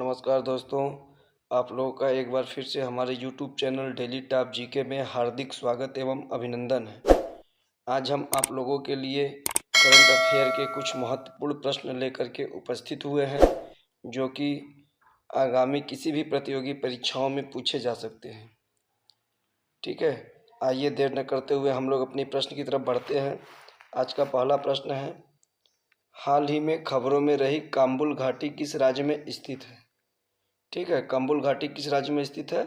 नमस्कार दोस्तों, आप लोगों का एक बार फिर से हमारे YouTube channel daily top GK में हार्दिक स्वागत एवं अभिनंदन है। आज हम आप लोगों के लिए करंट अफेयर के कुछ महत्वपूर्ण प्रश्न लेकर के उपस्थित हुए हैं, जो कि आगामी किसी भी प्रतियोगी परीक्षाओं में पूछे जा सकते हैं। ठीक है, आइए देर न करते हुए हम लोग अपनी प्रश्न की तरफ बढ़ते हैं। आज का पहला प्रश्न है, हाल ही में खबरों में रही काम्बुल घाटी किस राज्य में स्थित है? ठीक है, काम्बुल घाटी किस राज्य में स्थित है?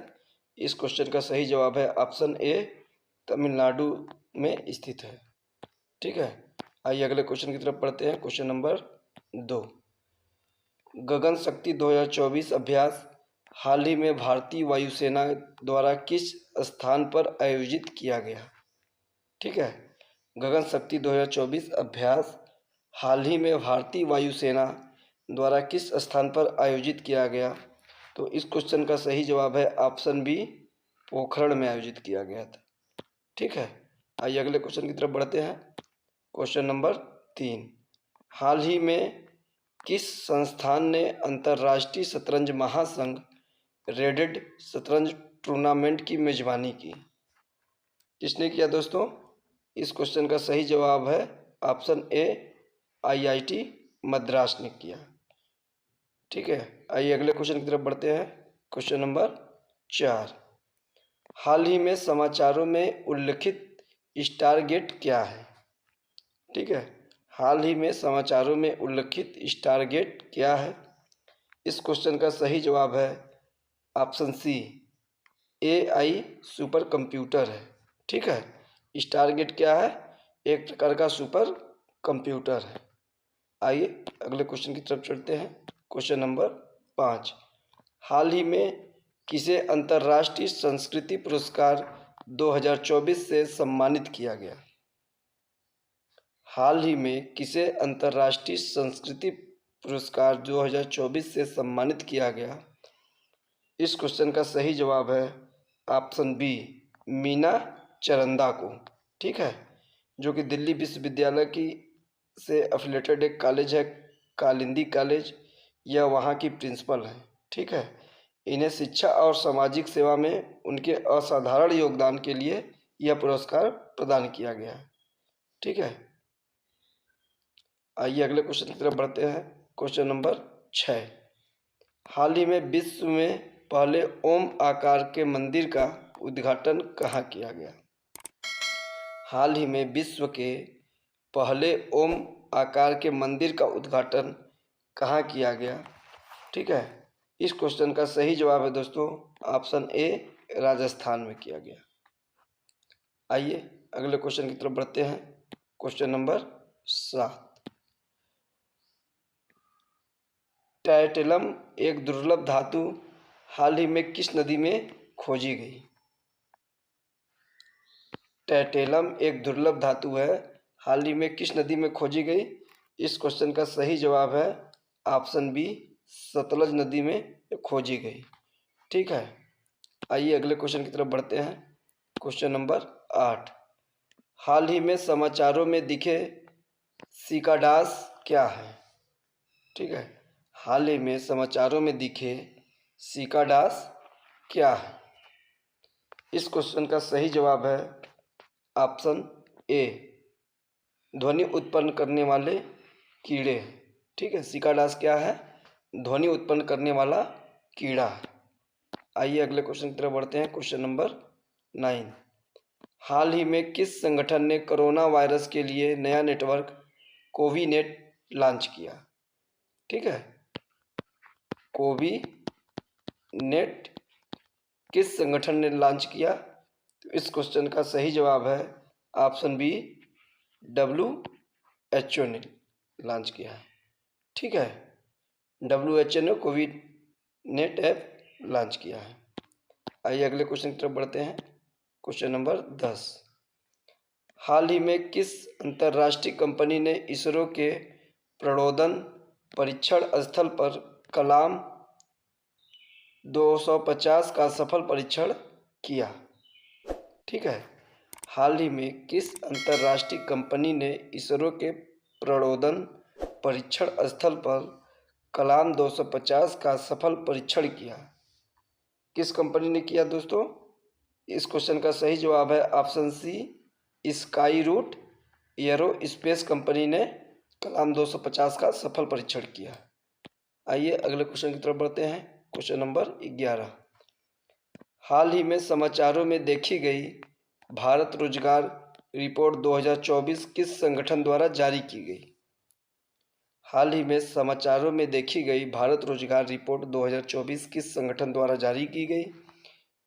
इस क्वेश्चन का सही जवाब है ऑप्शन ए, तमिलनाडु में स्थित है। ठीक है, आइए अगले क्वेश्चन की तरफ पढ़ते हैं। क्वेश्चन नंबर 2, गगन शक्ति 2024 अभ्यास हाल ही में भारतीय वायुसेना द्वारा किस स्थान पर आयोजित किया गया? ठीक है, गगन शक्ति 2024 अभ्यास हाल ही में भारतीय वायुसेना द्वारा किस स्थान पर आयोजित किया गया? तो इस क्वेश्चन का सही जवाब है ऑप्शन बी, पोखरण में आयोजित किया गया था। ठीक है, आइए अगले क्वेश्चन की तरफ बढ़ते हैं। क्वेश्चन नंबर 3, हाल ही में किस संस्थान ने अंतर्राष्ट्रीय शतरंज महासंघ रेडेड शतरंज टूर्नामेंट की मेजबानी की? किसने किया दोस्तों? इस क्वेश्चन का सही जवाब है ऑप्शन ए, IIT मद्रास ने किया। ठीक है, आइए अगले क्वेश्चन की तरफ बढ़ते हैं। क्वेश्चन नंबर 4, हाल ही में समाचारों में उल्लिखित स्टारगेट क्या है? ठीक है, हाल ही में समाचारों में उल्लिखित स्टारगेट क्या है? इस क्वेश्चन का सही जवाब है option C, AI super computer है। ठीक है, स्टारगेट क्या है? एक प्रकार का सुपर कंप्यूटर है। आइए अगले क्वेश्चन की तरफ चलते हैं। क्वेश्चन नंबर 5, हाल ही में किसे अंतर्राष्ट्रीय संस्कृति पुरस्कार 2024 से सम्मानित किया गया? हाल ही में किसे अंतर्राष्ट्रीय संस्कृति पुरस्कार 2024 से सम्मानित किया गया? इस क्वेश्चन का सही जवाब है ऑप्शन बी, मीना चरंदा को। ठीक है, जो कि दिल्ली विश्वविद्यालय की से एफिलेटेड एक कॉलेज है, कालिंदी कॉलेज। यह वहाँ की प्रिंसिपल है। ठीक है, इन्हें शिक्षा और सामाजिक सेवा में उनके असाधारण योगदान के लिए यह पुरस्कार प्रदान किया गया है। ठीक है, आइए अगले क्वेश्चन की तरफ बढ़ते हैं। क्वेश्चन नंबर 6, हाल ही में विश्व में पहले ओम आकार के मंदिर का उद्घाटन कहाँ किया गया? हाल ही में विश्व के पहले ओम आकार के मंदिर का उद्घाटन कहाँ किया गया? ठीक है, इस क्वेश्चन का सही जवाब है दोस्तों ऑप्शन ए, राजस्थान में किया गया। आइए अगले क्वेश्चन की तरफ बढ़ते हैं। क्वेश्चन नंबर 7, टाइटेलम एक दुर्लभ धातु हाल ही में किस नदी में खोजी गई? टाइटेलम एक दुर्लभ धातु है, हाल ही में किस नदी में खोजी गई? इस क्वेश्चन का सही जवाब है ऑप्शन बी, सतलज नदी में खोजी गई। ठीक है, आइए अगले क्वेश्चन की तरफ बढ़ते हैं। क्वेश्चन नंबर 8, हाल ही में समाचारों में दिखे सिकाडास क्या है? ठीक है, हाल ही में समाचारों में दिखे सिकाडास क्या है? इस क्वेश्चन का सही जवाब है ऑप्शन ए, ध्वनि उत्पन्न करने वाले कीड़े। ठीक है, सिकाडास क्या है? ध्वनि उत्पन्न करने वाला कीड़ा है। आइए अगले क्वेश्चन की तरफ बढ़ते हैं। क्वेश्चन नंबर 9, हाल ही में किस संगठन ने कोरोना वायरस के लिए नया नेटवर्क कोविनेट लॉन्च किया? ठीक है, कोविनेट किस संगठन ने लॉन्च किया? तो इस क्वेश्चन का सही जवाब है ऑप्शन बी, WHO ने लॉन्च किया है। ठीक है, WHO ने कोविनेट ऐप लॉन्च किया है। आइए अगले क्वेश्चन की तरफ बढ़ते हैं। क्वेश्चन नंबर 10, हाल ही में किस अंतर्राष्ट्रीय कंपनी ने इसरो के प्रणोदन परीक्षण स्थल पर कलाम 250 का सफल परीक्षण किया? ठीक है, हाल ही में किस अंतर्राष्ट्रीय कंपनी ने इसरो के प्रणोदन परीक्षण स्थल पर कलाम 250 का सफल परीक्षण किया? किस कंपनी ने किया दोस्तों? इस क्वेश्चन का सही जवाब है option C, Skyroot aerospace company ने कलाम 250 का सफल परीक्षण किया। आइए अगले क्वेश्चन की तरफ बढ़ते हैं। Question number 11। हाल ही में समाचारों में देखी गई भारत रोजगार रिपोर्ट 2024 किस संगठन द्वारा जारी की गई? हाल ही में समाचारों में देखी गई भारत रोजगार रिपोर्ट 2024 किस संगठन द्वारा जारी की गई?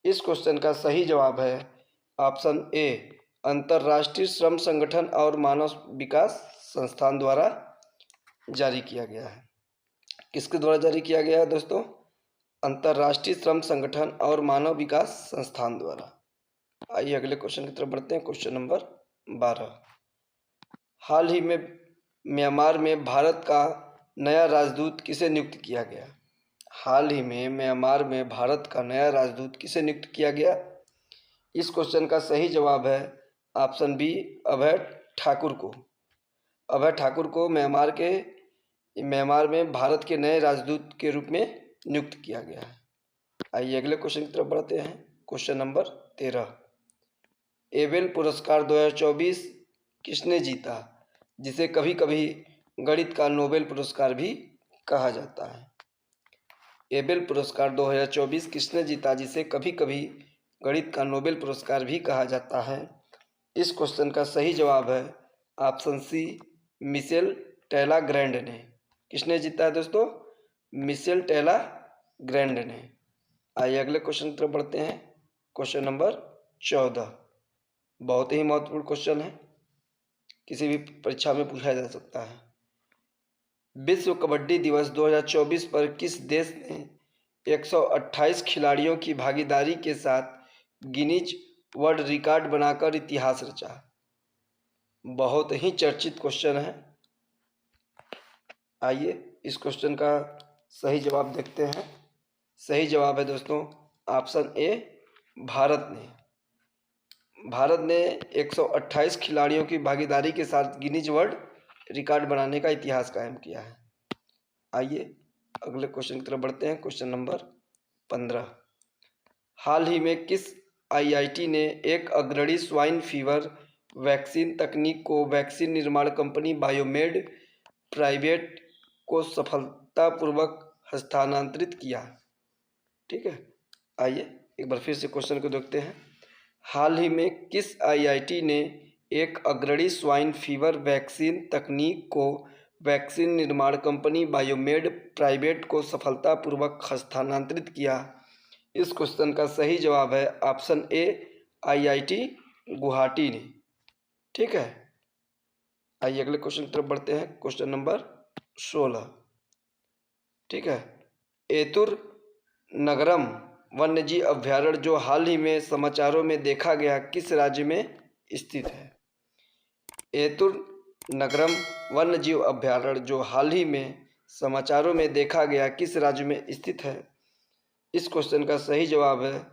इस क्वेश्चन का सही जवाब है ऑप्शन ए, अंतर्राष्ट्रीय श्रम संगठन और मानव विकास संस्थान द्वारा जारी किया गया है। किसके द्वारा जारी किया गया है दोस्तों? अंतर्राष्ट्रीय श्रम संगठन और मानव विकास संस्थान द्वारा। आइए अगले क्वेश्चन की तरफ बढ़ते हैं। Question number 12। हाल ही में म्यांमार में भारत का नया राजदूत किसे नियुक्त किया गया? हाल ही में म्यांमार में भारत का नया राजदूत किसे नियुक्त किया गया? इस क्वेश्चन का सही जवाब है ऑप्शन बी, अभय ठाकुर को। अभय ठाकुर को म्यांमार में भारत के नए राजदूत के रूप में नियुक्त किया गया है। आइए अगले क्वेश्चन की तरफ बढ़ते हैं। Question number 13। एबेल पुरस्कार 2024 किसने जीता, जिसे कभी कभी गणित का नोबेल पुरस्कार भी कहा जाता है? एबेल पुरस्कार 2024 किसने जीता, जिसे कभी कभी गणित का नोबेल पुरस्कार भी कहा जाता है? इस क्वेश्चन का सही जवाब है ऑप्शन सी, मिशेल टेला ग्रैंड ने। किसने जीता है दोस्तों? मिशेल टेला ग्रैंड ने। आइए अगले क्वेश्चन की तरफ बढ़ते हैं। Question number 14। बहुत ही महत्वपूर्ण क्वेश्चन है, किसी भी परीक्षा में पूछा जा सकता है। विश्व कबड्डी दिवस 2024 पर किस देश ने 128 खिलाड़ियों की भागीदारी के साथ गिनीज वर्ल्ड रिकॉर्ड बनाकर इतिहास रचा? बहुत ही चर्चित क्वेश्चन है। आइए इस क्वेश्चन का सही जवाब देखते हैं। सही जवाब है दोस्तों ऑप्शन ए, भारत ने। भारत ने 128 खिलाड़ियों की भागीदारी के साथ गिनीज वर्ल्ड रिकॉर्ड बनाने का इतिहास कायम किया है। आइए अगले क्वेश्चन की तरफ बढ़ते हैं। Question number 15। हाल ही में किस आईआईटी ने एक अग्रणी स्वाइन फीवर वैक्सीन तकनीक को वैक्सीन निर्माण कंपनी बायोमेड प्राइवेट को सफलतापूर्वक हस्तांतरित किया? ठीक है, आइए एक बार फिर से क्वेश्चन को देखते हैं। हाल ही में किस आईआईटी ने एक अग्रणी स्वाइन फीवर वैक्सीन तकनीक को वैक्सीन निर्माण कंपनी बायोमेड प्राइवेट को सफलतापूर्वक हस्तांतरित किया? इस क्वेश्चन का सही जवाब है ऑप्शन ए, आईआईटी गुवाहाटी ने। ठीक है, आइए अगले क्वेश्चन की तरफ बढ़ते हैं। Question number 16। ठीक है, एतुर नगरम वन्यजीव अभ्यारण्य जो हाल ही में समाचारों में देखा गया किस राज्य में स्थित है? एतुर नगरम वन्यजीव अभ्यारण्य जो हाल ही में समाचारों में देखा गया किस राज्य में स्थित है? इस क्वेश्चन का सही जवाब है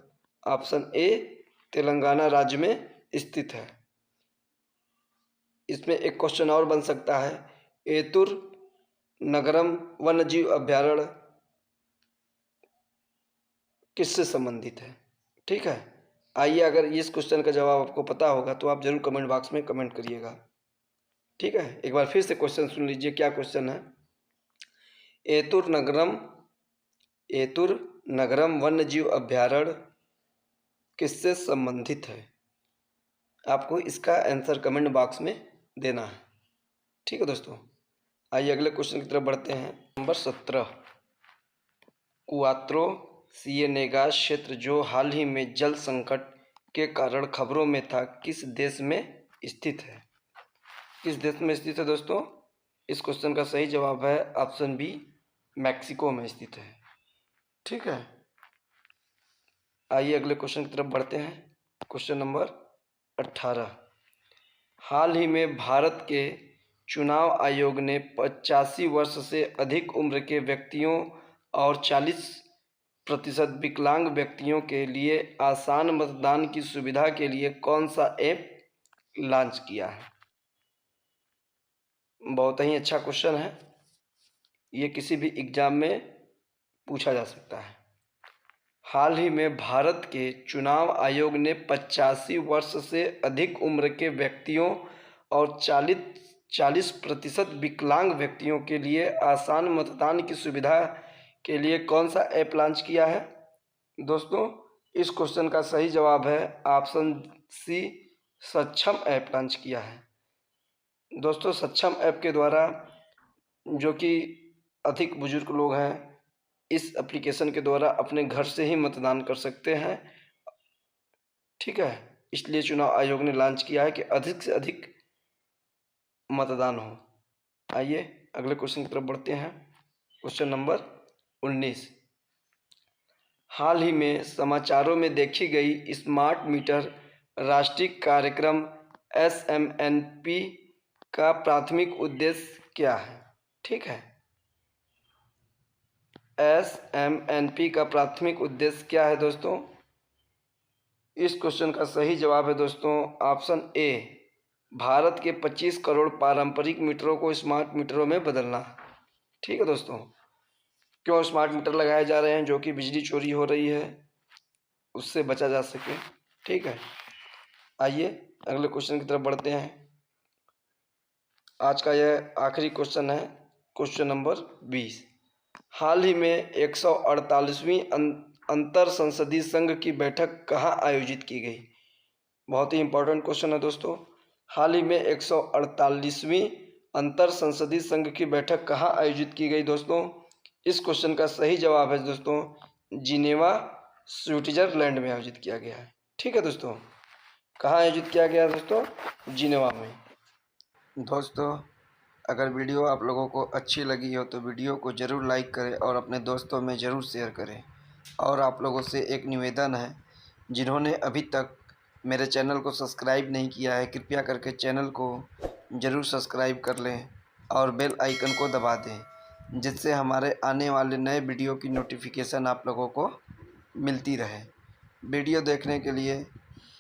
ऑप्शन ए, तेलंगाना राज्य में स्थित है। इसमें एक क्वेश्चन और बन सकता है, एतुर नगरम वन्यजीव अभ्यारण्य किससे संबंधित है? ठीक है, आइए अगर इस क्वेश्चन का जवाब आपको पता होगा तो आप जरूर कमेंट बॉक्स में कमेंट करिएगा। ठीक है, एक बार फिर से क्वेश्चन सुन लीजिए। क्या क्वेश्चन है? एतुर नगरम वन्यजीव अभ्यारण्य किससे संबंधित है? आपको इसका आंसर कमेंट बॉक्स में देना है। ठीक है दोस्तों, आइए अगले क्वेश्चन की तरफ बढ़ते हैं। नंबर 17। कुआत्रो सिएनेगा क्षेत्र जो हाल ही में जल संकट के कारण खबरों में था किस देश में स्थित है? किस देश में स्थित है दोस्तों? इस क्वेश्चन का सही जवाब है ऑप्शन बी, मैक्सिको में स्थित है। ठीक है, आइए अगले क्वेश्चन की तरफ बढ़ते हैं। Question number 18। हाल ही में भारत के चुनाव आयोग ने 85 वर्ष से अधिक उम्र के व्यक्तियों और 40% विकलांग व्यक्तियों के लिए आसान मतदान की सुविधा के लिए कौन सा ऐप लॉन्च किया है? बहुत ही अच्छा क्वेश्चन है। ये किसी भी एग्ज़ाम में पूछा जा सकता है। हाल ही में भारत के चुनाव आयोग ने 85 वर्ष से अधिक उम्र के व्यक्तियों और 40% विकलांग व्यक्तियों के लिए आसान मतदान की सुविधा के लिए कौन सा ऐप लॉन्च किया है? दोस्तों, इस क्वेश्चन का सही जवाब है ऑप्शन सी, सक्षम ऐप लॉन्च किया है। दोस्तों, सक्षम ऐप के द्वारा जो कि अधिक बुजुर्ग लोग हैं, इस एप्लीकेशन के द्वारा अपने घर से ही मतदान कर सकते हैं। ठीक है, इसलिए चुनाव आयोग ने लॉन्च किया है कि अधिक से अधिक मतदान हो। आइए अगले क्वेश्चन की तरफ बढ़ते हैं। Question number 19। हाल ही में समाचारों में देखी गई स्मार्ट मीटर राष्ट्रीय कार्यक्रम SMNP का प्राथमिक उद्देश्य क्या है? ठीक है, SMNP का प्राथमिक उद्देश्य क्या है दोस्तों? इस क्वेश्चन का सही जवाब है दोस्तों ऑप्शन ए, भारत के 25 करोड़ पारंपरिक मीटरों को स्मार्ट मीटरों में बदलना। ठीक है दोस्तों, क्यों स्मार्ट मीटर लगाए जा रहे हैं? जो कि बिजली चोरी हो रही है उससे बचा जा सके। ठीक है, आइए अगले क्वेश्चन की तरफ बढ़ते हैं। आज का यह आखिरी क्वेश्चन है, क्वेश्चन नंबर 20। हाल ही में 148वीं अंतर संसदीय संघ की बैठक कहाँ आयोजित की गई? बहुत ही इंपॉर्टेंट क्वेश्चन है दोस्तों। हाल ही में 148वीं अंतर संसदीय संघ की बैठक कहाँ आयोजित की गई दोस्तों? इस क्वेश्चन का सही जवाब है दोस्तों जिनेवा, स्विट्जरलैंड में आयोजित किया गया है। ठीक है दोस्तों, कहाँ आयोजित किया गया दोस्तों? जिनेवा में। दोस्तों, अगर वीडियो आप लोगों को अच्छी लगी हो तो वीडियो को ज़रूर लाइक करें और अपने दोस्तों में ज़रूर शेयर करें। और आप लोगों से एक निवेदन है, जिन्होंने अभी तक मेरे चैनल को सब्सक्राइब नहीं किया है, कृपया करके चैनल को ज़रूर सब्सक्राइब कर लें और बेल आइकन को दबा दें, जिससे हमारे आने वाले नए वीडियो की नोटिफिकेशन आप लोगों को मिलती रहे। वीडियो देखने के लिए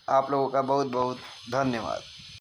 आप लोगों का बहुत बहुत धन्यवाद।